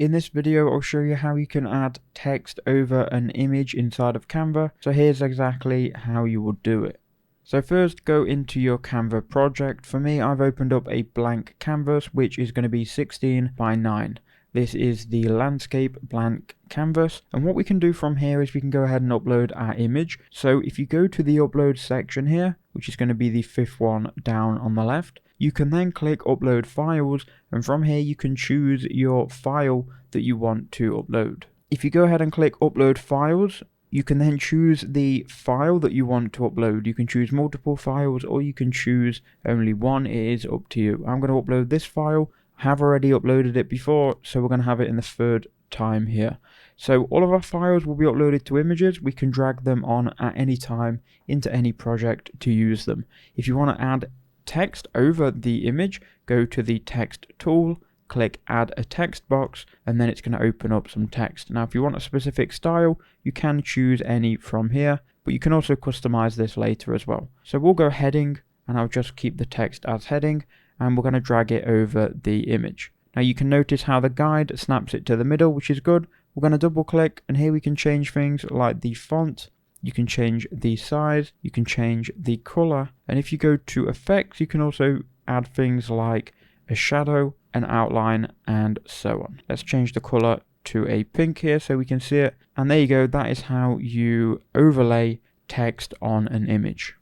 In this video, I'll show you how you can add text over an image inside of Canva. So here's exactly how you would do it. So first, go into your Canva project. For me, I've opened up a blank canvas, which is going to be 16 by 9. This is the landscape blank canvas. And what we can do from here is we can go ahead and upload our image. So if you go to the upload section here, which is going to be the fifth one down on the left, you can then click upload files, and from here you can choose your file that you want to upload. If you go ahead and click upload files, you can then choose the file that you want to upload. You can choose multiple files or you can choose only one. It is up to you. I'm going to upload this file. I have already uploaded it before, so we're going to have it in the third time here. So all of our files will be uploaded to images. We can drag them on at any time into any project to use them. If you want to add text over the image, go to the text tool, click add a text box, and then it's going to open up some text. Now if you want a specific style, you can choose any from here, but you can also customize this later as well. So we'll go heading, and I'll just keep the text as heading, and we're going to drag it over the image. Now you can notice how the guide snaps it to the middle, which is good. We're going to double click, and here we can change things like the font. You can change the size, you can change the color, and if you go to effects, you can also add things like a shadow, an outline, and so on. Let's change the color to a pink here so we can see it. And there you go, that is how you overlay text on an image.